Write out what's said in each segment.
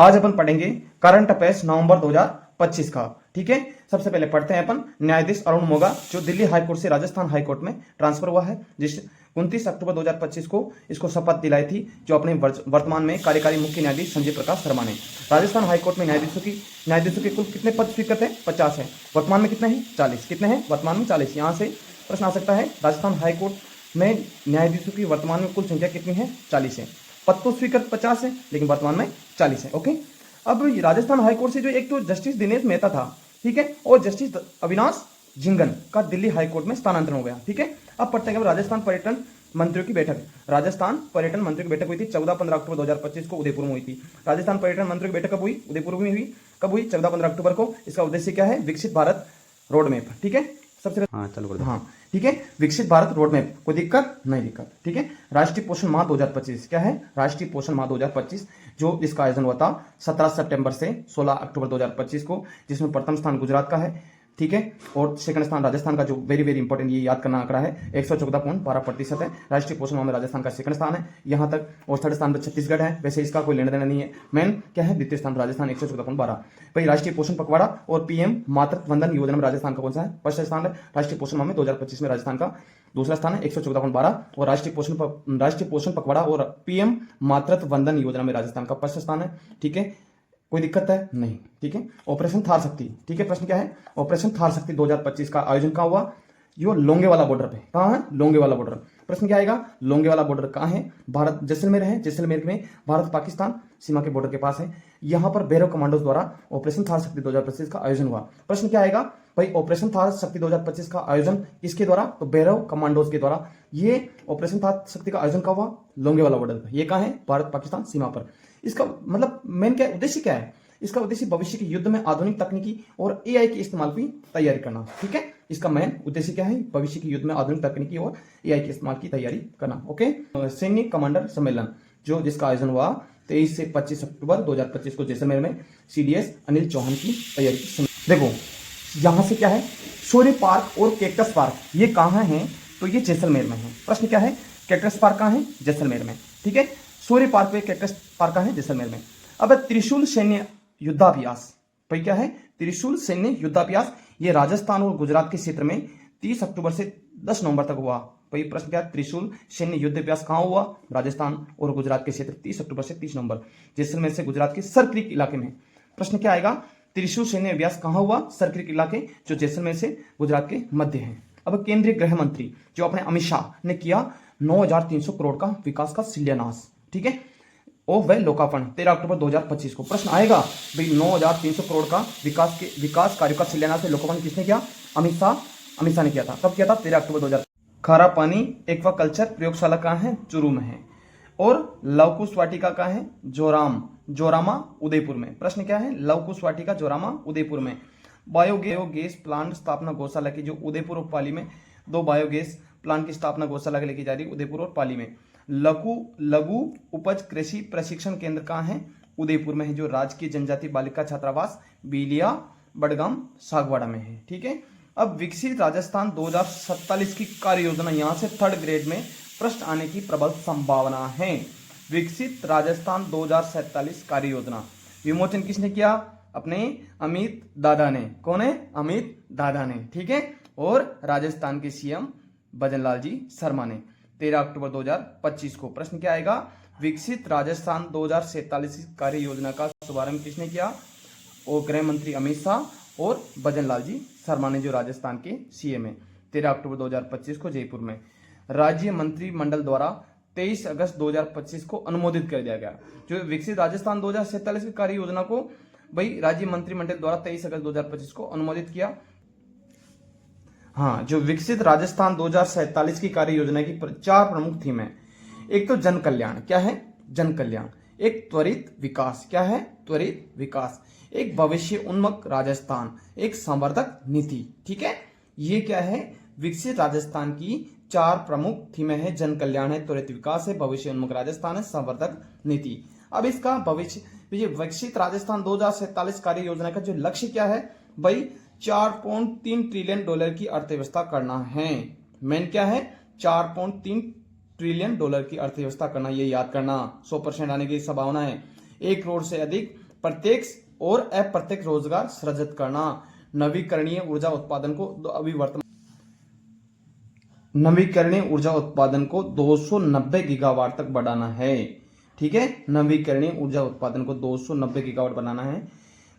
आज अपन पढ़ेंगे current affairs नवंबर 2025 का। ठीक है, सबसे पहले पढ़ते हैं अपन न्यायाधीश अरुण मोगा, जो दिल्ली हाईकोर्ट से राजस्थान हाईकोर्ट में ट्रांसफर हुआ है, जिस 29 अक्टूबर 2025 को इसको शपथ दिलाई थी, जो अपने वर्तमान में कार्यकारी मुख्य न्यायाधीश संजय प्रकाश शर्मा ने। राजस्थान हाईकोर्ट में न्यायाधीशों के कुल कितने पद स्वीकृत है? 50 है। वर्तमान में कितने हैं? 40। कितने हैं वर्तमान में? 40। यहाँ से प्रश्न आ सकता है, राजस्थान हाईकोर्ट में न्यायाधीशों की वर्तमान में कुल संख्या कितनी है? 40 है। पद तो स्वीकृत 50 है, लेकिन वर्तमान में 40 है। ओके, अब राजस्थान हाईकोर्ट से जो एक तो जस्टिस दिनेश मेहता था, ठीक है, और जस्टिस अविनाश झिंगन का दिल्ली हाईकोर्ट में स्थानांतरण हो गया। ठीक है, अब पढ़ते हैं राजस्थान पर्यटन मंत्रियों की बैठक। राजस्थान पर्यटन मंत्रियों की बैठक हुई थी 14-15 अक्टूबर 2025 को उदयपुर में हुई थी। राजस्थान पर्यटन मंत्रियों की बैठक कब हुई? उदयपुर में हुई। कब हुई? 14-15 अक्टूबर को। इसका उद्देश्य क्या है? विकसित भारत रोड मैप। ठीक है, सबसे हाँ ठीक है, विकसित भारत रोड मैप। कोई दिक्कत? नहीं दिक्कत। ठीक है, राष्ट्रीय पोषण माह 2025 क्या है? राष्ट्रीय पोषण माह 2025, जो इसका आयोजन हुआ था 17 सितंबर से 16 अक्टूबर 2025 को, जिसमें प्रथम स्थान गुजरात का है। ठीक है, और सेकंड स्थान राजस्थान का, जो वेरी वेरी इंपॉर्टेंट, ये याद करना आंकड़ा है, 114.12% है। राष्ट्रीय पोषण माह में राजस्थान का सेकंड स्थान है यहाँ तक, और थर्ड स्थान पर छत्तीसगढ़ है। वैसे इसका कोई लेना देना नहीं है। मेन क्या है? द्वितीय स्थान राजस्थान 114.12। भाई राष्ट्रीय पोषण पखवाड़ा और पीएम मातृत्व वंदन योजना में राजस्थान का कौन सा है? फर्स्ट स्थान है। राष्ट्रीय पोषण माह में 2025 में राजस्थान का दूसरा स्थान है 114.12, और राष्ट्रीय पोषण पखवाड़ा और पीएम मातृत्व वंदन योजना में राजस्थान का फर्स्ट स्थान है। ठीक है, कोई दिक्कत है? नहीं। ठीक है, ऑपरेशन थार शक्ति। ठीक है, प्रश्न क्या है? ऑपरेशन थार शक्ति 2025 का आयोजन कहाँ हुआ? यो लोंगेवाला बॉर्डर पे। कहाँ है? लोंगेवाला बॉर्डर। प्रश्न क्या आएगा? लोंगेवाला बॉर्डर कहाँ है? भारत, जैसलमेर है। जैसलमेर में भारत पाकिस्तान सीमा के बॉर्डर के पास है। यहाँ पर भैरव कमांडोज द्वारा ऑपरेशन थार शक्ति 2025 का आयोजन हुआ। प्रश्न क्या आएगा भाई? ऑपरेशन थार शक्ति 2025 का आयोजन किसके द्वारा? तो भैरव कमांडोज के द्वारा। ये ऑपरेशन थार शक्ति का आयोजन कब हुआ? लोंगेवाला बॉर्डर पर। ये कहाँ है? भारत पाकिस्तान सीमा पर। इसका मतलब मेन क्या उद्देश्य क्या है? इसका उद्देश्य भविष्य के युद्ध में आधुनिक तकनीकी और एआई के इस्तेमाल की तैयारी करना। ठीक है, इसका मेन उद्देश्य क्या है? भविष्य के युद्ध में आधुनिक तकनीकी और एआई के इस्तेमाल की तैयारी करना। ओके, सैन्य कमांडर सम्मेलन, जो जिसका आयोजन हुआ 23 से 25 अक्टूबर 2025 को जैसलमेर में, सीडीएस अनिल चौहान की तैयारी की। देखो यहां से क्या है, सूर्य पार्क और कैक्टस पार्क, ये कहाँ है? तो ये जैसलमेर में है। प्रश्न क्या है? कैक्टस पार्क कहाँ है? जैसलमेर में। ठीक है, सूर्य पार्क पे कैक्टस पार्क कहाँ है? जैसलमेर में। अब त्रिशूल सैन्य युद्धाभ्यास, भाई क्या है? त्रिशूल सैन्य युद्धाभ्यास, ये राजस्थान और गुजरात के क्षेत्र में 30 अक्टूबर से 10 नवंबर तक हुआ। भाई प्रश्न क्या? त्रिशूल सैन्य युद्धाभ्यास कहाँ हुआ? राजस्थान और गुजरात के क्षेत्र, 30 अक्टूबर से 30 नवंबर, जैसलमेर से गुजरात के सर क्रीक इलाके में। प्रश्न क्या आएगा? त्रिशूल सैन्य अभ्यास कहाँ हुआ? सर क्रीक इलाके, जो जैसलमेर से गुजरात के मध्य है। अब केंद्रीय गृह मंत्री जो अपने अमित शाह ने किया 9300 करोड़ का विकास का शिलान्यास। ठीक है, ओ वह लोकार्पण 13 अक्टूबर 2025 को। प्रश्न आएगा भाई 9300 करोड़ का विकास कार्यों का शिलान्यास लोकार्पण किसने किया? अमित शाह ने किया था। कब किया था? 13 अक्टूबर 2000। खारा पानी एक्वाकल्चर प्रयोगशाला कहाँ है? चूरू में है। और लवकुश वाटिका कहाँ है? जोरामा उदयपुर में। प्रश्न क्या है? लवकुश वाटिका जोरामा उदयपुर में। बायोगैस प्लांट स्थापना गौशाला की, जो उदयपुर और पाली में 2 बायोगैस प्लांट की स्थापना गौशाला के लेके जा रही है, उदयपुर और पाली में। लघु उपज कृषि प्रशिक्षण केंद्र कहाँ है? उदयपुर में है, जो राजकीय जनजाति बालिका छात्रावास बिलिया बडगाम सागवाड़ा में है। ठीक है, अब विकसित राजस्थान 2047 की कार्य योजना, यहां से 3rd ग्रेड में प्रश्न आने की प्रबल संभावना है। विकसित राजस्थान 2047 कार्य योजना विमोचन किसने किया? अपने अमित दादा ने। कौन है? अमित दादा ने। ठीक है, और राजस्थान के सीएम भजनलाल जी शर्मा ने, 13 अक्टूबर 2025 को। प्रश्न क्या आएगा? विकसित राजस्थान 2047 कार्य योजना का शुभारंभ किसने किया? और गृह मंत्री अमित शाह और भजनलाल जी शर्मा ने, जो राजस्थान के सीएम है, 13 अक्टूबर 2025 को जयपुर में। राज्य मंत्रिमंडल द्वारा 23 अगस्त 2025 को अनुमोदित कर दिया गया। जो विकसित राजस्थान 2047 की कार्य योजना को भाई राज्य मंत्रिमंडल द्वारा 23 अगस्त 2025 को अनुमोदित किया। हाँ, जो विकसित राजस्थान 2047 की कार्य योजना की 4 प्रमुख थीम है। एक तो जन कल्याण, क्या है? जन कल्याण। एक त्वरित विकास, क्या है? त्वरित विकास। एक भविष्य उन्मुख राजस्थान, एक संवर्धक नीति। ठीक है, ये क्या है? विकसित राजस्थान की 4 प्रमुख थीमें हैं। जन कल्याण है, त्वरित विकास है, भविष्य उन्मुख राजस्थान है, संवर्धक नीति। अब इसका भविष्य, विकसित राजस्थान 2047 कार्य योजना का जो लक्ष्य क्या है भाई? 4.3 ट्रिलियन डॉलर की अर्थव्यवस्था करना है। मेन क्या है? 4.3 ट्रिलियन डॉलर की अर्थव्यवस्था करना, ये याद करना। 100% आने की संभावना है। 1 करोड़ से अधिक प्रत्यक्ष और अप्रत्यक्ष रोजगार सृजित करना। नवीकरणीय ऊर्जा उत्पादन को नवीकरणीय ऊर्जा उत्पादन को 290 गीगावाट तक बढ़ाना है। ठीक है, नवीकरणीय ऊर्जा उत्पादन को 290 गीगावाट बनाना है।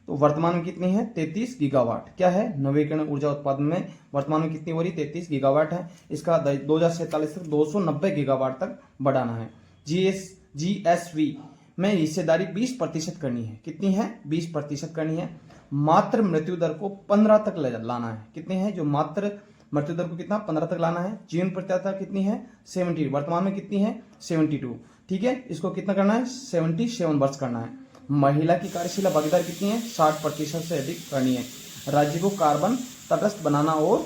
तो वर्तमान में कितनी है? 33 गीगावाट। क्या है? नवीकरणीय ऊर्जा उत्पादन में वर्तमान में कितनी हो रही? 33 गीगावाट है। इसका 2047 तक 290 गीगावाट तक बढ़ाना है। जीएसवी में हिस्सेदारी 20% करनी है। कितनी है? 20% करनी है। मात्र मृत्यु दर को 15 तक लाना है। कितनी है? जो मात्र मृत्यु दर को कितना? 15 तक लाना है। जीवन प्रत्याशा कितनी है? 70। वर्तमान में कितनी है? 72। ठीक है, इसको कितना करना है? 77 वर्ष करना है। महिला की कार्यशील भागीदारी कितनी है? 60% से अधिक करनी है। राज्य को कार्बन तटस्थ बनाना और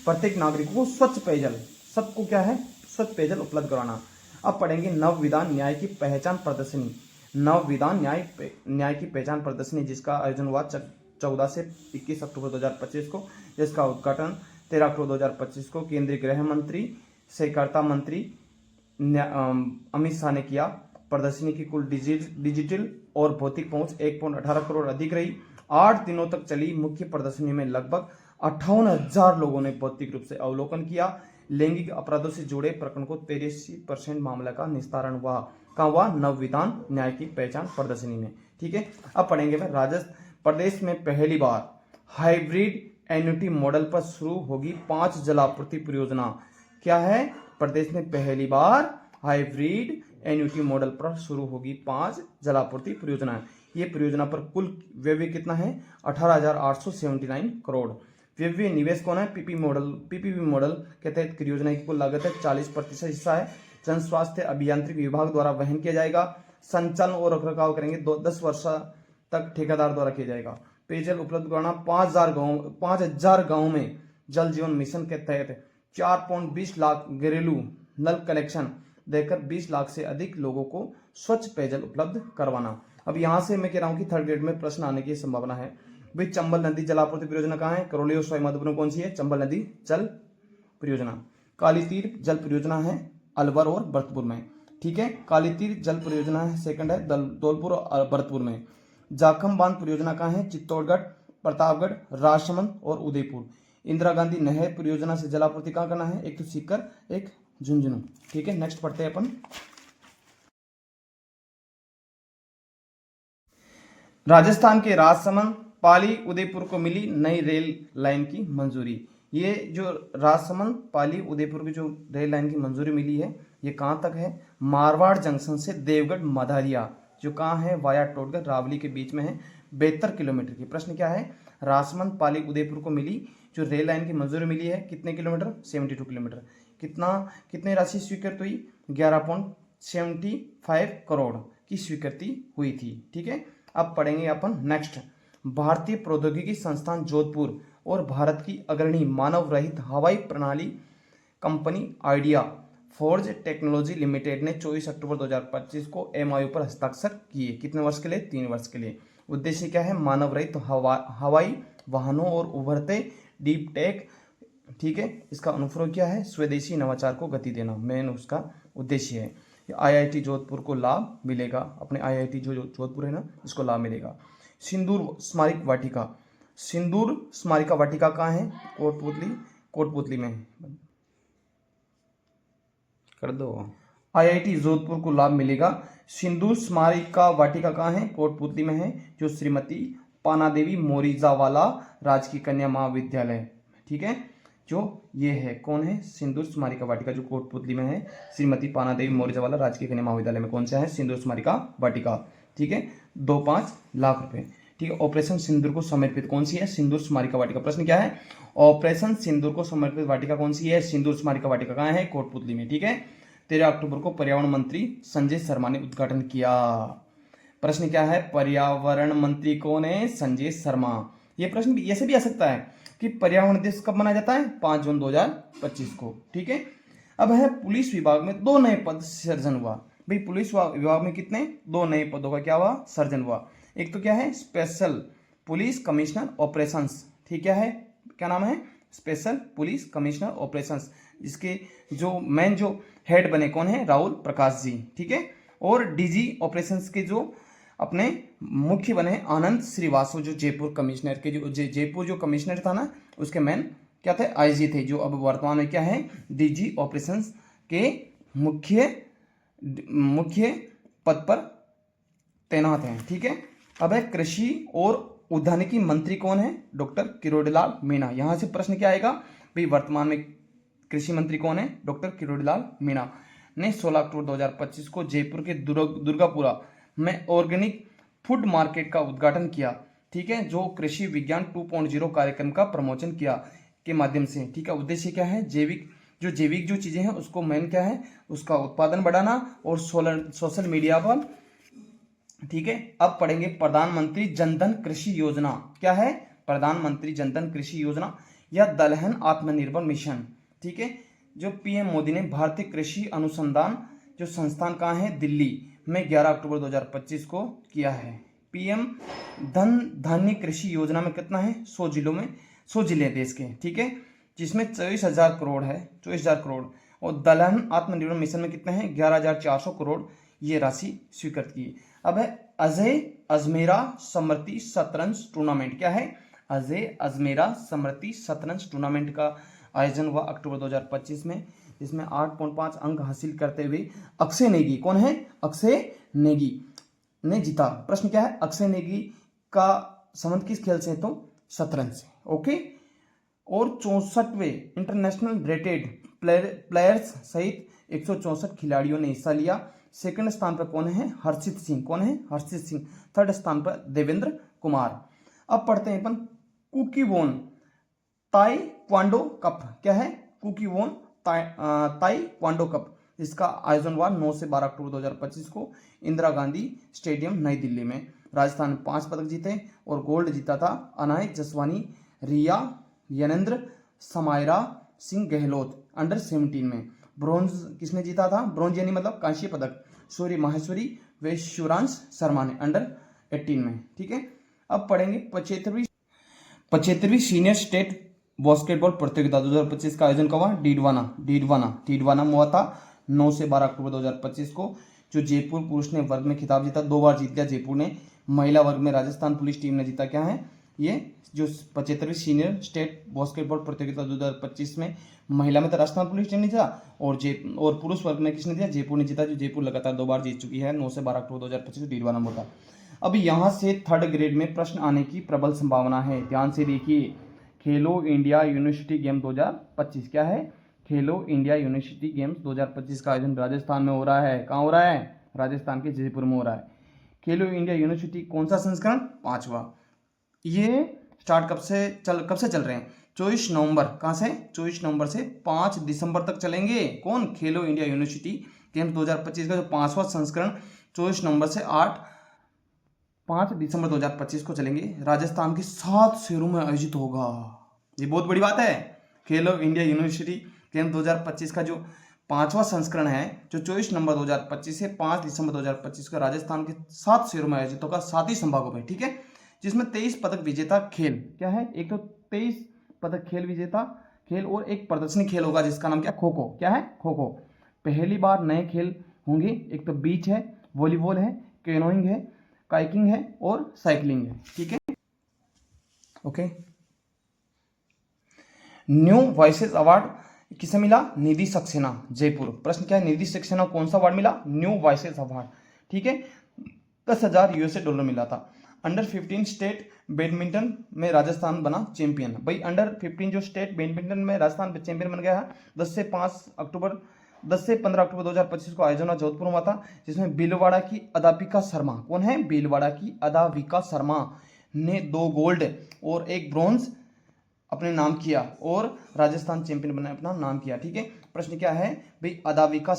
प्रत्येक नागरिक को स्वच्छ पेयजल, सबको क्या है? स्वच्छ पेयजल उपलब्ध कराना। अब पढ़ेंगे नव विधान न्याय की पहचान प्रदर्शनी। नव विधान न्याय की पहचान प्रदर्शनी जिसका आयोजन हुआ 14 से 21 अक्टूबर 2025 को, जिसका उद्घाटन 13 अक्टूबर 2025 को केंद्रीय गृह मंत्री सहकारिता मंत्री अमित शाह ने किया। प्रदर्शनी की कुल डिजिटल और भौतिक पहुंच 1.18 करोड़ अधिक रही। 8 दिनों तक चली मुख्य प्रदर्शनी में लगभग 58,000 लोगों ने भौतिक रूप से अवलोकन किया। लैंगिक अपराधों से जुड़े प्रकरण को 83% मामला का निस्तारण हुआ। कहाँ हुआ? नव विधान न्याय की पहचान प्रदर्शनी में। ठीक है, अब पढ़ेंगे मैं राजस्थान प्रदेश में पहली बार हाइब्रिड एन्युटी मॉडल पर शुरू होगी 5 जलापूर्ति परियोजना। क्या है? प्रदेश में पहली बार हाइब्रिड एन्युटी मॉडल पर शुरू होगी 5 जलापूर्ति परियोजना। ये परियोजना पर कुल व्यय कितना है? 18,879 करोड़। व्यय निवेश कौन है? पीपीपी मॉडल के तहत परियोजना की कुल लागत है 40% हिस्सा है जन स्वास्थ्य अभियांत्रिकी विभाग द्वारा वहन किया जाएगा। संचालन और रखरखाव करेंगे 10 वर्ष तक ठेकेदार द्वारा किया जाएगा। पेयजल उपलब्ध कराना 5,000 गाँव में जल जीवन मिशन के तहत 4.20 लाख घरेलू नल कलेक्शन देकर 20 लाख से अधिक लोगों को स्वच्छ पेयजल उपलब्ध करवाना। अब यहाँ से मैं कह रहा हूँ कि थर्ड ग्रेड में प्रश्न आने की संभावना है। भाई चंबल नदी जलापूर्ति परियोजना कहाँ है? करौली और सवाईमाधोपुर में कौन सी है? चंबल नदी जल परियोजना। काली तीर जल परियोजना है अलवर और भरतपुर में। ठीक है, काली तीर जल परियोजना है सेकंड है धौलपुर और भरतपुर में। जाखम बांध परियोजना कहाँ है? चित्तौड़गढ़, प्रतापगढ़, राजसमंद और उदयपुर। इंदिरा गांधी नहर परियोजना से जलापूर्ति कहाँ करना है? एक तो सीकर, एक झुंझुनू। ठीक है, नेक्स्ट पढ़ते हैं अपन। राजस्थान के राजसमंद, पाली, उदयपुर को मिली नई रेल लाइन की मंजूरी। ये जो राजसमंद, पाली, उदयपुर की जो रेल लाइन की मंजूरी मिली है, ये कहाँ तक है? मारवाड़ जंक्शन से देवगढ़ मधारिया, जो कहाँ है? वाया टोटगढ़ रावली के बीच में है, 72 किलोमीटर की। प्रश्न क्या है? राजसमंद, पाली, उदयपुर को मिली जो रेल लाइन की मंजूरी मिली है, कितने किलोमीटर? 72 किलोमीटर। कितनी राशि स्वीकृत हुई? 11.75 करोड़ की स्वीकृति हुई थी। ठीक है, अब पढ़ेंगे अपन नेक्स्ट। भारतीय प्रौद्योगिकी संस्थान जोधपुर और भारत की अग्रणी मानव रहित हवाई प्रणाली company idea forge technology limited ने 24 अक्टूबर 2025 को एमओयू पर हस्ताक्षर किए। कितने वर्ष के लिए? 3 वर्ष के लिए। उद्देश्य क्या है? मानव रहित हवाई वाहनों और उभरते डीप टेक। ठीक है, इसका अनुप्रयोग क्या है? स्वदेशी नवाचार को गति देना, मेन उसका उद्देश्य है। आईआईटी जोधपुर को लाभ मिलेगा, अपने आईआईटी जो जोधपुर है ना, इसको लाभ मिलेगा। सिंदूर स्मारक वाटिका, सिंदूर स्मारिका वाटिका कहाँ है? कोटपुतली में कर दो। आईआईटी जोधपुर को लाभ मिलेगा। सिंदूर स्मारिका वाटिका कहाँ है? कोटपुतली में है, जो श्रीमती पानादेवी मोरिजावाला राजकीय कन्या महाविद्यालय। ठीक है, जो ये है कौन है? सिंदूर स्मारिका वाटिका जो कोटपुतली में है, श्रीमती पानादेवी मोरिजावाला राजकीय कन्या महाविद्यालय में कौन सा है? सिंदूर स्मारिका वाटिका। ठीक है, 2.5 लाख रुपए। ठीक है, ऑपरेशन सिंदूर को समर्पित कौन सी है? सिंदूर स्मारिका वाटिका। प्रश्न क्या है? ऑपरेशन सिंदूर को समर्पित वाटिका कौन सी है? सिंदूर स्मारिका वाटिका कहाँ है? कोटपुतली में। ठीक है, 13 अक्टूबर को पर्यावरण मंत्री संजय शर्मा ने उद्घाटन किया। प्रश्न क्या है? पर्यावरण मंत्री कौन है? संजय शर्मा। ये प्रश्न ऐसे भी आ सकता है कि पर्यावरण दिवस कब मनाया जाता है? 5 जून 2025 को। ठीक है, अब है पुलिस विभाग में 2 नए पद सृजन हुआ। भाई पुलिस विभाग में कितने? 2 नए पदों का क्या हुआ? सर्जन हुआ। एक तो क्या है? Special police commissioner operations. ठीक है, क्या नाम है? स्पेशल पुलिस कमिश्नर ऑपरेशंस, जिसके जो मेन जो हेड बने कौन है? राहुल प्रकाश जी। ठीक है, और डीजी ऑपरेशंस के जो अपने मुख्य बने आनंद श्रीवास्तव, जो जयपुर कमिश्नर के जयपुर जो कमिश्नर था ना, उसके मेन क्या थे, आईजी थे, जो अब वर्तमान में क्या है, डीजी ऑपरेशंस के मुख्य पद पर तैनात हैं। ठीक है। अब है कृषि और उद्यानिकी मंत्री कौन है, डॉक्टर किरोड़ीलाल मीणा। यहां से प्रश्न क्या आएगा भाई, वर्तमान में कृषि मंत्री कौन है, डॉक्टर किरोड़ीलाल मीणा ने 16 अक्टूबर 2025 को जयपुर के दुर्गापुरा में ऑर्गेनिक फूड मार्केट का उद्घाटन किया। ठीक है, जो कृषि विज्ञान 2.0 कार्यक्रम का प्रमोशन किया के माध्यम से। ठीक है, उद्देश्य क्या है, जैविक जो चीजें हैं उसको मेन क्या है, उसका उत्पादन बढ़ाना और सोशल मीडिया पर। ठीक है, अब पढ़ेंगे प्रधानमंत्री जनधन कृषि योजना। क्या है, प्रधानमंत्री जनधन कृषि योजना या दलहन आत्मनिर्भर मिशन। ठीक है, जो पीएम मोदी ने भारतीय कृषि अनुसंधान जो संस्थान कहाँ है, दिल्ली में 11 अक्टूबर 2025 को किया है। पीएम धन धान्य कृषि योजना में कितना है, 100 जिलों में, 100 जिले देश के। ठीक है, जिसमें 24,000 करोड़ है, 24,000 करोड़। और दलहन आत्मनिर्भर मिशन में कितना है, 11,400 करोड़ ये राशि स्वीकृत की। अब है अजय अजमेरा स्मृति शतरंज टूर्नामेंट। क्या है, अजय अजमेरा स्मृति शतरंज टूर्नामेंट का आयोजन हुआ अक्टूबर 2025 में, जिसमें 8.5 अंक हासिल करते हुए अक्षय नेगी, कौन है, अक्षय नेगी ने जीता। प्रश्न क्या है, अक्षय नेगी का संबंध किस खेल से, तो शतरंज से। ओके। और 64वें इंटरनेशनल रेटेड प्लेयर्स सहित 164 खिलाड़ियों ने हिस्सा लिया। सेकंड स्थान पर कौन है, हर्षित सिंह, कौन है, हर्षित सिंह। थर्ड स्थान पर देवेंद्र कुमार। अब पढ़ते हैं अपन कुकीवोन ताइक्वांडो कप। क्या है, कुकीवोन ताइक्वांडो कप। इसका आयोजन हुआ 9 से 12 अक्टूबर 2025 को इंदिरा गांधी स्टेडियम नई दिल्ली में। राजस्थान ने 5 पदक जीते और गोल्ड जीता था अनाय जसवानी, रिया यनेंद्र, समायरा सिंह गहलोत अंडर 17 में। ब्रॉन्ज किसने जीता था, ब्रॉन्ज यानी मतलब कांस्य पदक, सूर्य माहेश्वरी व शिवरांश शर्मा ने अंडर 18 में। ठीक है, अब पढ़ेंगे 75वीं सीनियर स्टेट बास्केटबॉल प्रतियोगिता 2025 का आयोजन कब हुआ, डीडवाना में हुआ था 9 से 12 अक्टूबर 2025 को। जो जयपुर पुरुष ने वर्ग में खिताब जीता, 2 बार जीत लिया जयपुर ने। महिला वर्ग में राजस्थान पुलिस टीम ने जीता। क्या है, ये जो 75वीं सीनियर स्टेट बास्केटबॉल प्रतियोगिता 2025 में महिला में तो राजस्थान पुलिस टीम ने जीता और पुरुष वर्ग में किसने जीता, जयपुर ने जीता। जो जयपुर लगातार 2 बार जीत चुकी है। 9 से 12 अक्टूबर 2025 डीडवाना में होता। अब यहाँ से थर्ड ग्रेड में प्रश्न आने की प्रबल संभावना है, ध्यान से देखिए। खेलो इंडिया यूनिवर्सिटी गेम 2025। क्या है, खेलो इंडिया यूनिवर्सिटी गेम्स 2025 का आयोजन राजस्थान में हो रहा है। कहाँ हो रहा है, राजस्थान के जयपुर में हो रहा है। खेलो इंडिया यूनिवर्सिटी कौन सा संस्करण, 5वां। ये स्टार्ट कब से चल रहे हैं, 24 नवंबर। कहाँ से, 24 नवंबर से 5 दिसंबर तक चलेंगे। कौन, खेलो इंडिया यूनिवर्सिटी गेम्स 2025 का जो 5वां संस्करण 24 नवंबर से 5 दिसंबर 2025 को चलेंगे। राजस्थान के 7 शहरों में आयोजित होगा। ये बहुत बड़ी बात है। खेलो इंडिया यूनिवर्सिटी गेम 2025 का जो 5वां संस्करण है, जो 24 नवंबर 2025 से 5 दिसंबर 2025 को राजस्थान के 7 शहरों में आयोजित होगा, 7 ही संभागों में। ठीक है, जिसमें 23 पदक विजेता खेल। क्या है, एक तो 23 पदक खेल विजेता खेल और एक प्रदर्शनी खेल होगा जिसका नाम क्या, खो खो। क्या है, खो खो। पहली बार नए खेल होंगे, एक तो बीच है, वॉलीबॉल है, कैनोइंग है, काइकिंग है और साइकिलिंग है। ठीक है, ओके। न्यू वॉइसेस अवार्ड किसे मिला, निधि सक्सेना, जयपुर। प्रश्न क्या है, निधि सक्सेना कौन सा अवार्ड मिला, न्यू वॉइसेस अवार्ड। ठीक है, 10,000 US$ मिला था। अंडर 15 स्टेट बैडमिंटन में राजस्थान बना चैंपियन। भाई अंडर 15 जो स्टेट बैडमिंटन में राजस्थान चैंपियन बन गया है। 10 से 15 अक्टूबर 2025 को आयोजन जोधपुर में था, जिसमें भीलवाड़ा की अदाविका शर्मा, कौन है, भीलवाड़ा की अदाविका शर्मा ने 2 गोल्ड और 1 ब्रॉन्ज अपने नाम किया और राजस्थान चैंपियन बने, अपना नाम किया। ठीक है, प्रश्न क्या है भाई, अदाविका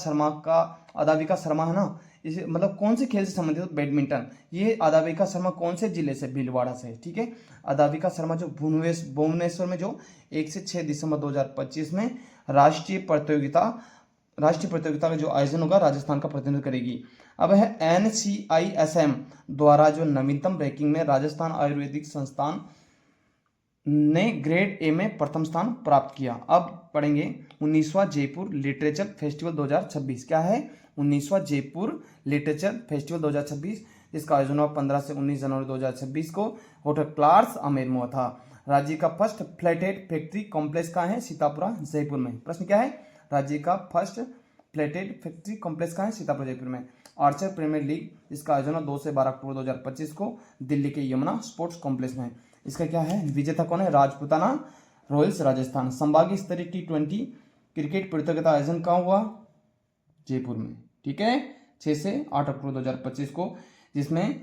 शर्मा है ना, इसे मतलब कौन से खेल से संबंधित, बैडमिंटन। ये अदाविका शर्मा कौन से जिले से, भीलवाड़ा से। ठीक है, अदाविका शर्मा जो भुवनेश्वर में जो 1 से 6 दिसंबर 2025 में राष्ट्रीय प्रतियोगिता का जो आयोजन होगा राजस्थान का प्रतिनिधित्व करेगी। अब है NCISM द्वारा जो नवीनतम रैंकिंग में राजस्थान आयुर्वेदिक संस्थान ने ग्रेड ए में प्रथम स्थान प्राप्त किया। अब पढ़ेंगे 19वां जयपुर लिटरेचर फेस्टिवल 2026। क्या है, 19वां जयपुर लिटरेचर फेस्टिवल 2026 इसका आयोजन हुआ 15 से 19 जनवरी 2026 को होटल क्लार्स आमेर में था। राज्य का फर्स्ट फ्लैटेड फैक्ट्री कॉम्प्लेक्स कहाँ है? सीतापुरा जयपुर में। प्रश्न क्या है? राज्य का फर्स्ट फ्लैटेड फैक्ट्री कॉम्प्लेक्स कहाँ है? सीतापुर जयपुर में। आर्चर प्रीमियर लीग इसका आयोजन 2 से 12 अक्टूबर 2025 को दिल्ली के यमुना स्पोर्ट्स कॉम्प्लेक्स में। इसका क्या है? विजेता कौन है? राजपूताना रॉयल्स राजस्थान। संभागीय स्तरीय T20 क्रिकेट प्रतियोगिता आयोजन कहाँ हुआ? जयपुर में। ठीक है, 6 से 8 अक्टूबर 2025 को, जिसमें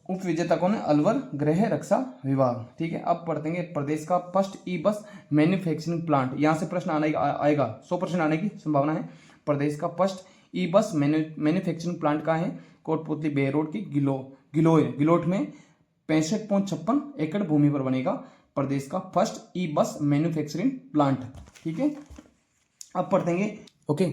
उप विजेता कौन है? अलवर गृह रक्षा विभाग। ठीक है, अब पढ़ेंगे प्रदेश का फर्स्ट ई बस मैन्युफैक्चरिंग प्लांट। यहाँ से प्रश्न आएगा 100% आने की संभावना है। प्रदेश का फर्स्ट ई बस मैन्युफैक्चरिंग प्लांट का है? कोटपुतली बे रोड की गिलोट में 65.56 एकड़ भूमि पर बनेगा प्रदेश का फर्स्ट ई बस मैन्युफैक्चरिंग प्लांट। ठीक है, अब पढ़ेंगे ओके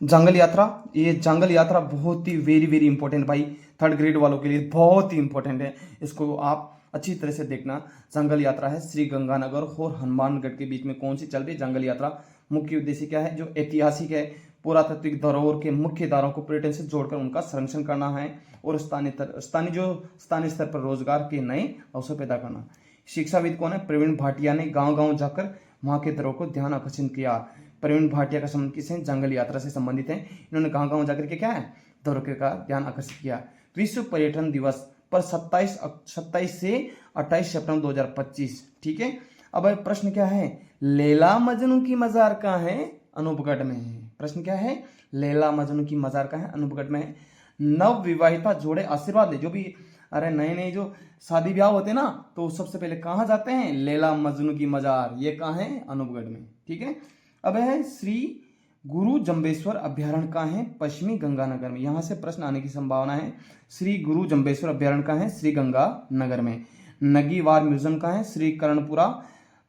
जंगल यात्रा। ये जंगल यात्रा बहुत ही वेरी इंपॉर्टेंट भाई, 3rd ग्रेड वालों के लिए बहुत ही इंपॉर्टेंट है, इसको आप अच्छी तरह से देखना। जंगल यात्रा है श्री गंगानगर और हनुमानगढ़ के बीच में कौन सी चल रही जंगल यात्रा। मुख्य उद्देश्य क्या है? जो ऐतिहासिक है पुरातात्विक धरोहर के मुख्य धारों को पर्यटन से जोड़कर उनका संरक्षण करना है और स्थानीय स्तर पर रोजगार के नए अवसर पैदा करना। शिक्षाविद कौन है? प्रवीण भाटिया ने गांव-गांव जाकर वहां के धरोहर को ध्यान आकर्षित किया। प्रवीण भाटिया का संबंध किससे? जंगल यात्रा से संबंधित है। इन्होंने गांव-गांव जाकर के क्या है? धरोहर का ध्यान आकर्षित किया। विश्व पर्यटन दिवस पर 27 से 28 सितंबर 2025। ठीक है, अब प्रश्न क्या है? लैला मजनू की मजार कहाँ है? अनूपगढ़ में है। प्रश्न क्या है? लैला मजनू की मजार कहाँ है? अनूपगढ़ में है। नव विवाहिता जोड़े आशीर्वाद ले, जो भी अरे नए जो शादी ब्याह होते हैं ना, तो सबसे पहले कहाँ जाते हैं? लैला मजनू की मजार। ये कहाँ है? अनूपगढ़ में। ठीक है, अब है श्री गुरु जंबेश्वर अभ्यारण्य कहाँ है? पश्चिमी गंगानगर में। यहाँ से प्रश्न आने की संभावना है। श्री गुरु जंबेश्वर अभ्यारण्य कहाँ है? श्री गंगानगर में। नगीवार म्यूजियम कहाँ है? श्री करणपुरा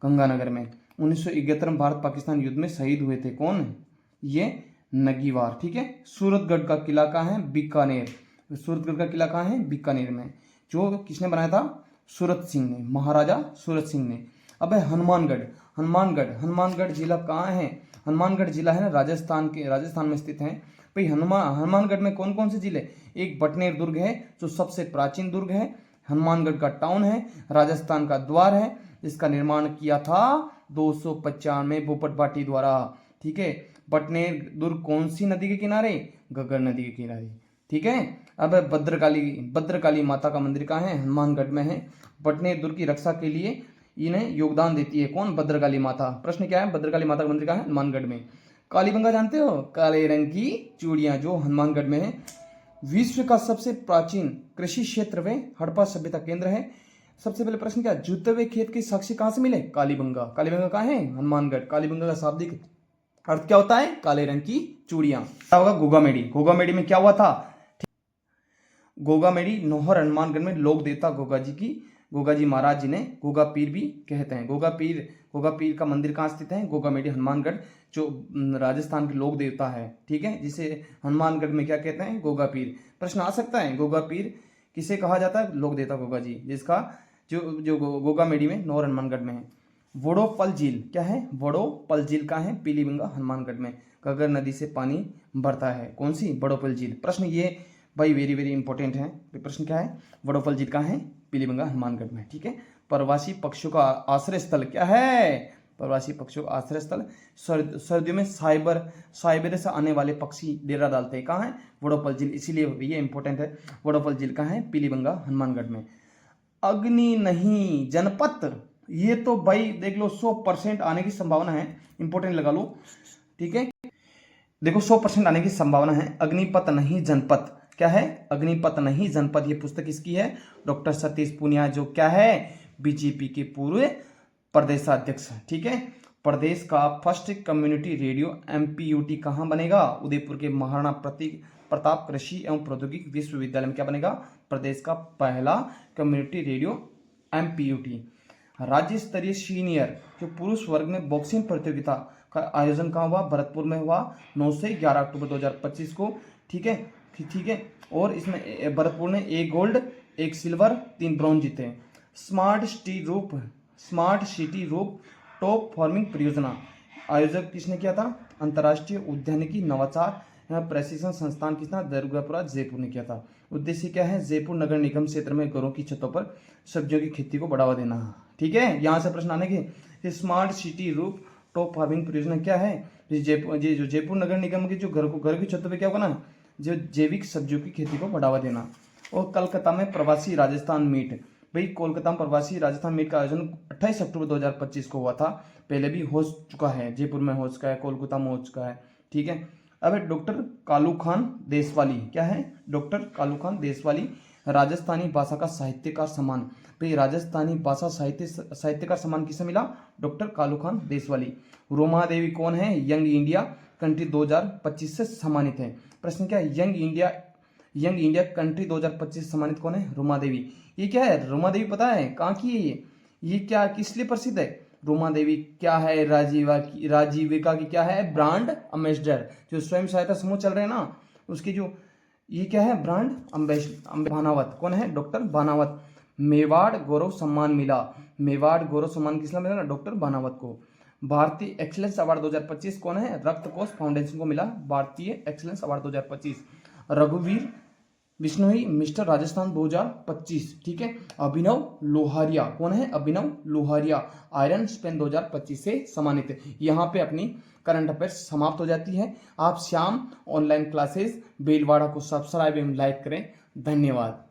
गंगानगर में। 1971 में भारत पाकिस्तान युद्ध में शहीद हुए थे कौन? ये नगीवार। ठीक है, सूरतगढ़ का किला कहाँ है? बीकानेर। सूरतगढ़ का किला कहाँ है? बीकानेर में। जो किसने बनाया था? सूरत सिंह ने, महाराजा सूरत सिंह ने। अब है हनुमानगढ़ जिला कहाँ है? हनुमानगढ़ जिला है ना राजस्थान में स्थित है भाई। हनुमानगढ़ में कौन कौन से जिले? एक बटनेर दुर्ग है जो सबसे प्राचीन दुर्ग है। हनुमानगढ़ का टाउन है, राजस्थान का द्वार है, जिसका निर्माण किया था 295 भूपत भाटी द्वारा। ठीक है, बटनेर दुर्ग कौन सी नदी के किनारे? घग्गर नदी के किनारे। ठीक है, अब भद्रकाली माता का मंदिर कहाँ है? हनुमानगढ़ में है। बटनेर दुर्ग की रक्षा के लिए इन्हें योगदान देती है कौन? भद्रकाली माता। प्रश्न क्या है? भद्रकाली माता का मंदिर कहाँ है? हनुमानगढ़ में। कालीबंगा जानते हो? काले रंग की चूड़ियां जो हनुमानगढ़ में है। विश्व का सबसे प्राचीन कृषि क्षेत्र व हड़प्पा सभ्यता केंद्र है। सबसे पहले प्रश्न क्या? जुते हुए खेत के साक्ष्य कहाँ से मिले? कालीबंगा। कालीबंगा कहाँ है? हनुमानगढ़। कालीबंगा का शाब्दिक अर्थ क्या होता है? काले रंग की चूड़ियां। क्या होगा? गोगामेडी में क्या हुआ था? गोगामेडी नौहर हनुमानगढ़ में लोक देवता गोगा जी महाराज जी ने गोगा पीर भी कहते हैं। गोगा पीर का मंदिर कहाँ स्थित है? गोगामेडी हनुमानगढ़, जो राजस्थान के लोक देवता है। ठीक है, जिसे हनुमानगढ़ में क्या कहते हैं? गोगा पीर। प्रश्न आ सकता है, गोगा पीर किसे कहा जाता है? लोक देवता गोगा जी, जिसका जो गोगामेडी में नौहर हनुमानगढ़ में है। वोडोपल झील क्या है? वोडोपल झील कहाँ है? पीलीभींगा हनुमानगढ़ में। घग्गर नदी से पानी भरता है, कौन सी? वोडोपल झील। प्रश्न ये भाई वेरी इंपॉर्टेंट है। प्रश्न क्या है? वोडोपल झील कहाँ है? पीलीभींगा हनुमानगढ़ में। ठीक है, प्रवासी पक्षियों का आश्रय स्थल क्या है? प्रवासी पक्षियों का आश्रय स्थल सर्दियों में साइबर से आने वाले पक्षी डेरा डालते हैं, कहाँ है? वोडोपल झील, इसीलिए ये इंपॉर्टेंट है। वोडोपल झील कहाँ है? पीलीभींगा हनुमानगढ़ में। अग्नि नहीं जनपद, ये तो भाई देख लो 100% आने की संभावना है, इंपॉर्टेंट लगा लो। ठीक है, देखो 100% आने की संभावना है। अग्निपथ नहीं जनपद क्या है? अग्निपथ नहीं जनपद। ये पुस्तक किसकी है? डॉक्टर सतीश पूनिया, जो क्या है? बीजेपी के पूर्व प्रदेशाध्यक्ष। ठीक है, प्रदेश का फर्स्ट कम्युनिटी रेडियो MPUT कहाँ बनेगा? उदयपुर के महाराणा प्रताप कृषि एवं प्रौद्योगिकी विश्वविद्यालय में क्या बनेगा? प्रदेश का पहला कम्युनिटी रेडियो MPUT। राज्य स्तरीय सीनियर जो पुरुष वर्ग में बॉक्सिंग प्रतियोगिता का आयोजन कहाँ हुआ? भरतपुर में हुआ 9 से 11 अक्टूबर 2025 को। ठीक है, और इसमें भरतपुर ने 1 गोल्ड 1 सिल्वर 3 ब्रॉन्ज जीते। स्मार्ट सिटी रूप टॉप फार्मिंग परियोजना आयोजक किसने किया था? अंतर्राष्ट्रीय उद्यानिकी नवाचार यहाँ प्रशिक्षण संस्थान किसने, दुर्गापुरा जयपुर ने किया था। उद्देश्य क्या है, जयपुर नगर निगम क्षेत्र में घरों की छतों पर सब्जियों की खेती को बढ़ावा देना। ठीक है, यहाँ से प्रश्न आने के smart city roof top farming परियोजना क्या है, जो जयपुर नगर निगम की जो घर की छतों पर क्या होगा ना, जो जैविक सब्जियों की खेती को बढ़ावा देना। और कोलकाता में प्रवासी राजस्थान मीट, भाई कोलकाता में प्रवासी राजस्थान मीट का आयोजन 28 अक्टूबर 2025 को हुआ था, पहले भी हो चुका है, जयपुर में हो चुका है, कोलकाता में हो चुका है। ठीक है, अब डॉक्टर कालू खान देशवाली, क्या है, डॉक्टर कालू खान देशवाली राजस्थानी भाषा का साहित्यकार सम्मान। भाई राजस्थानी भाषा साहित्यकार सम्मान किसे मिला, डॉक्टर कालू खान देशवाली। रोमा देवी कौन है, यंग इंडिया कंट्री 2025 से सम्मानित है। प्रश्न क्या है, यंग इंडिया कंट्री 2025 सम्मानित कौन है, रोमा देवी। ये क्या है, रोमा देवी पता है कहाँ की है ये क्या किस लिए प्रसिद्ध है, रोमा देवी क्या है, राजीविका की क्या है, ब्रांड एम्बेसडर। जो स्वयं सहायता समूह चल रहे हैं ना, उसकी जो ये क्या है, ब्रांड एम्बेसडर। भानावत कौन है, डॉक्टर भानावत। मेवाड़ गौरव सम्मान मिला, मेवाड़ गौरव सम्मान किसने मिला, डॉक्टर भानावत को। भारतीय एक्सीलेंस अवार्ड 2025 कौन है, रक्त कोष फाउंडेशन को मिला भारतीय एक्सीलेंस अवार्ड 2025। रघुवीर बिश्नोई मिस्टर राजस्थान 2025। ठीक है, अभिनव लोहारिया कौन है, अभिनव लोहारिया आयरन स्पेन 2025 से सम्मानित है। यहाँ पे अपनी करंट अफेयर्स समाप्त हो जाती है। आप श्याम ऑनलाइन क्लासेस बेलवाड़ा को सब्सक्राइब एवं लाइक करें। धन्यवाद।